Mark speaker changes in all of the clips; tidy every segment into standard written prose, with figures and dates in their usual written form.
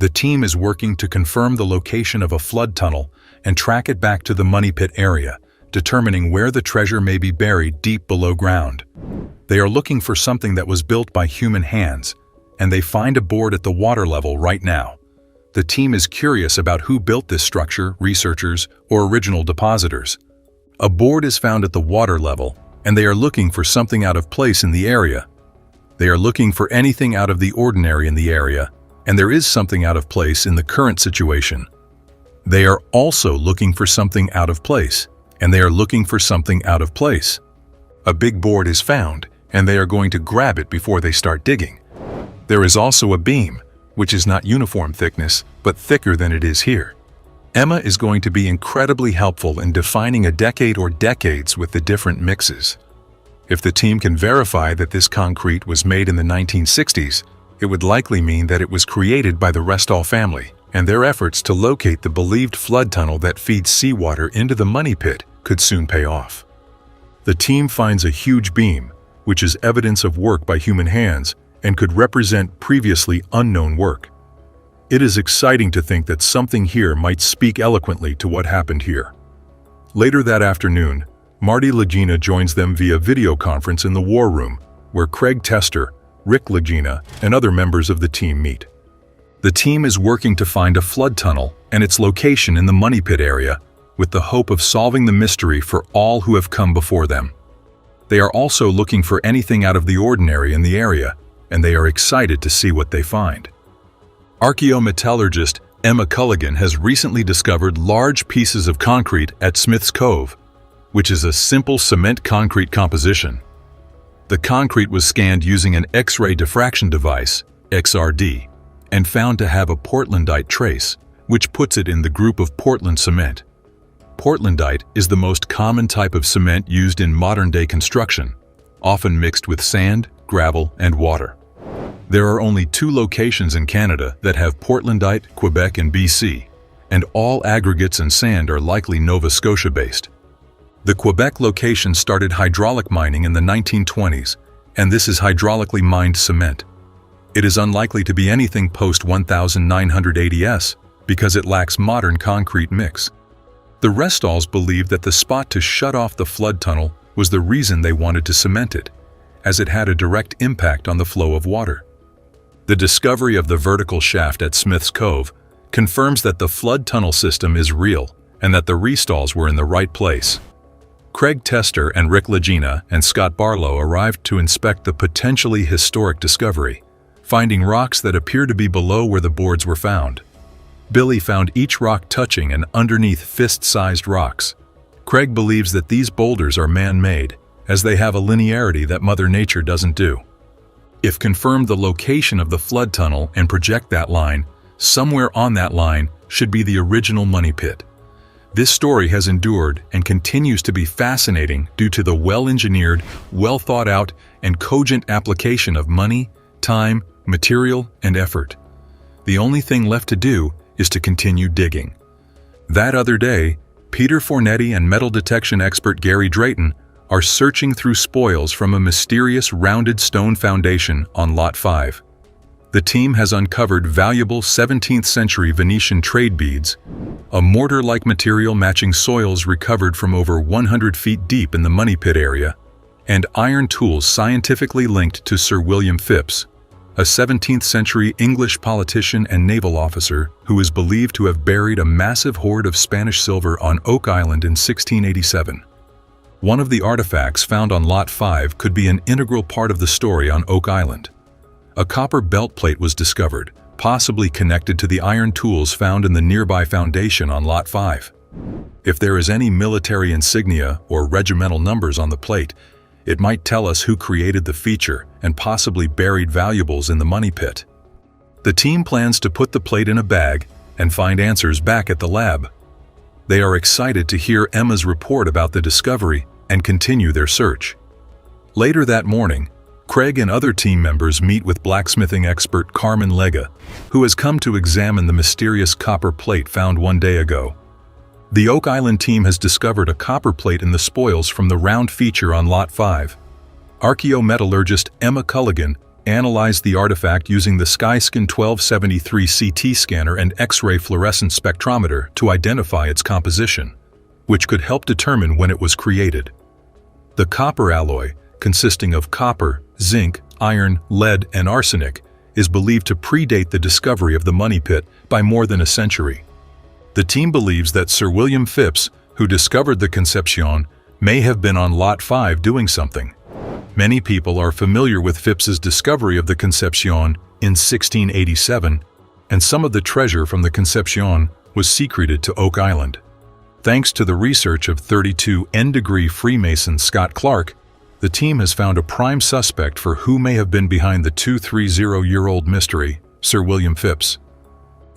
Speaker 1: The team is working to confirm the location of a flood tunnel and track it back to the money pit area, determining where the treasure may be buried deep below ground. They are looking for something that was built by human hands, and they find a board at the water level right now. The team is curious about who built this structure, researchers, or original depositors. A board is found at the water level, and they are looking for something out of place in the area. They are looking for anything out of the ordinary in the area, and there is something out of place in the current situation. They are also looking for something out of place, and they are looking for something out of place. A big board is found, and they are going to grab it before they start digging. There is also a beam, which is not uniform thickness, but thicker than it is here. Emma is going to be incredibly helpful in defining a decade or decades with the different mixes. If the team can verify that this concrete was made in the 1960s, it would likely mean that it was created by the Restall family, and their efforts to locate the believed flood tunnel that feeds seawater into the money pit could soon pay off. The team finds a huge beam, which is evidence of work by human hands and could represent previously unknown work. It is exciting to think that something here might speak eloquently to what happened here. Later that afternoon, Marty Lagena joins them via video conference in the war room, where Craig Tester, Rick Lagena, and other members of the team meet. The team is working to find a flood tunnel and its location in the money pit area, with the hope of solving the mystery for all who have come before them. They are also looking for anything out of the ordinary in the area, and they are excited to see what they find. Archaeometallurgist Emma Culligan has recently discovered large pieces of concrete at Smith's Cove, which is a simple cement concrete composition. The concrete was scanned using an X-ray diffraction device, XRD, and found to have a Portlandite trace, which puts it in the group of Portland cement. Portlandite is the most common type of cement used in modern-day construction, often mixed with sand, gravel, and water. There are only 2 locations in Canada that have Portlandite, Quebec and BC, and all aggregates and sand are likely Nova Scotia-based. The Quebec location started hydraulic mining in the 1920s, and this is hydraulically mined cement. It is unlikely to be anything post-1980s because it lacks modern concrete mix. The Restalls believed that the spot to shut off the flood tunnel was the reason they wanted to cement it, as it had a direct impact on the flow of water. The discovery of the vertical shaft at Smith's Cove confirms that the flood tunnel system is real and that the Restalls were in the right place. Craig Tester and Rick Lagena and Scott Barlow arrived to inspect the potentially historic discovery, finding rocks that appear to be below where the boards were found. Billy found each rock touching and underneath fist-sized rocks. Craig believes that these boulders are man-made, as they have a linearity that Mother Nature doesn't do. If confirmed the location of the flood tunnel and project that line, somewhere on that line should be the original money pit. This story has endured and continues to be fascinating due to the well-engineered, well-thought-out, and cogent application of money, time, material, and effort. The only thing left to do is to continue digging. That other day, Peter Fornetti and metal detection expert Gary Drayton are searching through spoils from a mysterious rounded stone foundation on Lot 5. The team has uncovered valuable 17th-century Venetian trade beads, a mortar-like material matching soils recovered from over 100 feet deep in the money pit area, and iron tools scientifically linked to Sir William Fipps, a 17th-century English politician and naval officer who is believed to have buried a massive hoard of Spanish silver on Oak Island in 1687. One of the artifacts found on Lot 5 could be an integral part of the story on Oak Island. A copper belt plate was discovered, possibly connected to the iron tools found in the nearby foundation on Lot 5. If there is any military insignia or regimental numbers on the plate, it might tell us who created the feature and possibly buried valuables in the money pit. The team plans to put the plate in a bag and find answers back at the lab. They are excited to hear Emma's report about the discovery and continue their search. Later that morning, Craig and other team members meet with blacksmithing expert Carmen Lega, who has come to examine the mysterious copper plate found 1 day ago. The Oak Island team has discovered a copper plate in the spoils from the round feature on Lot 5. Archaeometallurgist Emma Culligan analyzed the artifact using the Skyscan 1273 CT scanner and X-ray fluorescence spectrometer to identify its composition, which could help determine when it was created. The copper alloy, consisting of copper, zinc, iron, lead, and arsenic, is believed to predate the discovery of the money pit by more than a century. The team believes that Sir William Fipps, who discovered the Concepcion, may have been on Lot 5 doing something. Many people are familiar with Phipps's discovery of the Concepcion in 1687, and some of the treasure from the Concepcion was secreted to Oak Island. Thanks to the research of 32 N-degree Freemason Scott Clark, the team has found a prime suspect for who may have been behind the 230-year-old mystery, Sir William Fipps.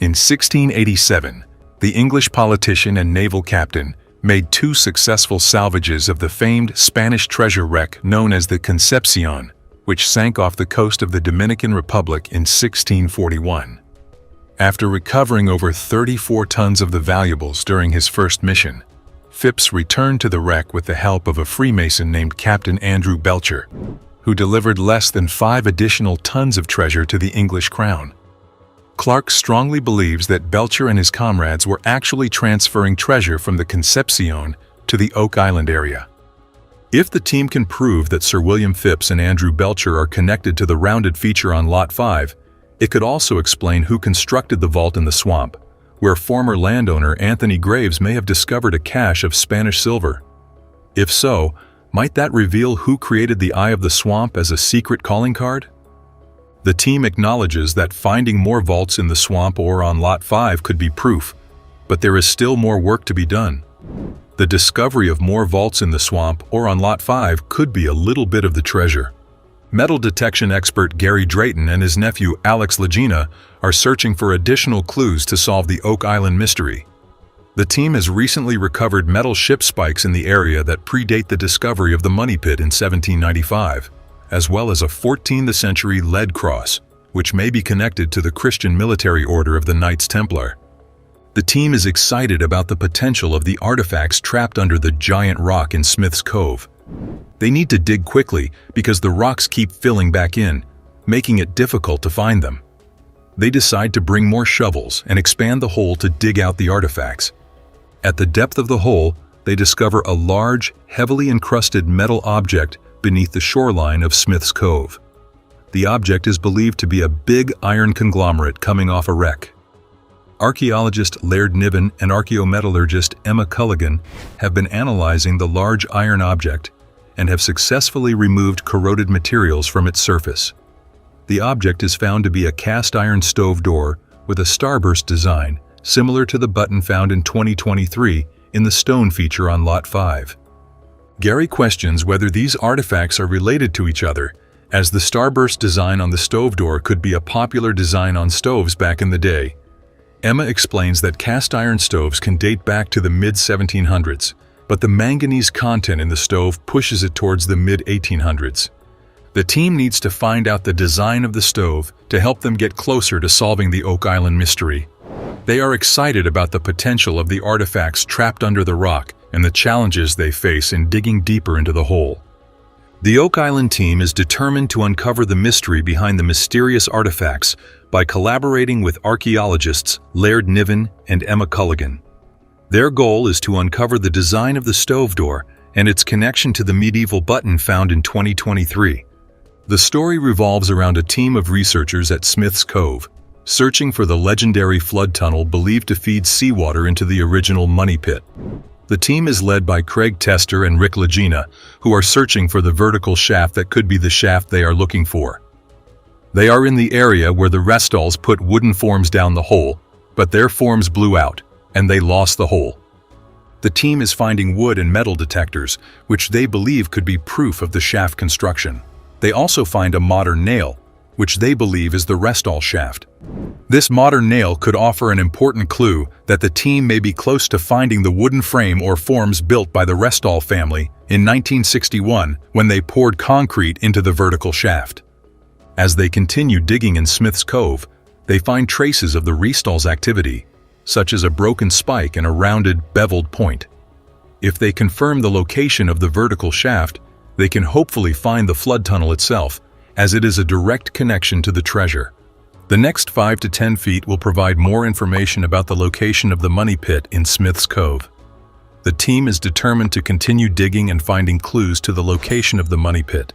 Speaker 1: In 1687, the English politician and naval captain made 2 successful salvages of the famed Spanish treasure wreck known as the Concepcion, which sank off the coast of the Dominican Republic in 1641. After recovering over 34 tons of the valuables during his first mission, Fipps returned to the wreck with the help of a Freemason named Captain Andrew Belcher, who delivered less than 5 additional tons of treasure to the English crown. Clark strongly believes that Belcher and his comrades were actually transferring treasure from the Concepcion to the Oak Island area. If the team can prove that Sir William Fipps and Andrew Belcher are connected to the rounded feature on Lot 5, it could also explain who constructed the vault in the swamp, where former landowner Anthony Graves may have discovered a cache of Spanish silver. If so, might that reveal who created the Eye of the Swamp as a secret calling card? The team acknowledges that finding more vaults in the swamp or on Lot 5 could be proof, but there is still more work to be done. The discovery of more vaults in the swamp or on Lot 5 could be a little bit of the treasure. Metal detection expert Gary Drayton and his nephew Alex Lagena are searching for additional clues to solve the Oak Island mystery. The team has recently recovered metal ship spikes in the area that predate the discovery of the money pit in 1795, as well as a 14th century lead cross, which may be connected to the Christian military order of the Knights Templar. The team is excited about the potential of the artifacts trapped under the giant rock in Smith's Cove. They need to dig quickly because the rocks keep filling back in, making it difficult to find them. They decide to bring more shovels and expand the hole to dig out the artifacts. At the depth of the hole, they discover a large, heavily encrusted metal object beneath the shoreline of Smith's Cove. The object is believed to be a big iron conglomerate coming off a wreck. Archaeologist Laird Niven and archaeometallurgist Emma Culligan have been analyzing the large iron object and have successfully removed corroded materials from its surface. The object is found to be a cast iron stove door with a starburst design similar to the button found in 2023 in the stone feature on Lot 5. Gary questions whether these artifacts are related to each other, as the starburst design on the stove door could be a popular design on stoves back in the day. Emma explains that cast iron stoves can date back to the mid-1700s, but the manganese content in the stove pushes it towards the mid-1800s. The team needs to find out the design of the stove to help them get closer to solving the Oak Island mystery. They are excited about the potential of the artifacts trapped under the rock and the challenges they face in digging deeper into the hole. The Oak Island team is determined to uncover the mystery behind the mysterious artifacts by collaborating with archaeologists Laird Niven and Emma Culligan. Their goal is to uncover the design of the stove door and its connection to the medieval button found in 2023. The story revolves around a team of researchers at Smith's Cove, searching for the legendary flood tunnel believed to feed seawater into the original money pit. The team is led by Craig Tester and Rick Lagena, who are searching for the vertical shaft that could be the shaft they are looking for. They are in the area where the Restalls put wooden forms down the hole, but their forms blew out, and they lost the hole. The team is finding wood and metal detectors, which they believe could be proof of the shaft construction. They also find a modern nail, which they believe is the Restall shaft. This modern nail could offer an important clue that the team may be close to finding the wooden frame or forms built by the Restall family in 1961 when they poured concrete into the vertical shaft. As they continue digging in Smith's Cove, they find traces of the Restall's activity, such as a broken spike and a rounded, beveled point. If they confirm the location of the vertical shaft, they can hopefully find the flood tunnel itself as it is a direct connection to the treasure. The next 5 to 10 feet will provide more information about the location of the money pit in Smith's Cove. The team is determined to continue digging and finding clues to the location of the money pit.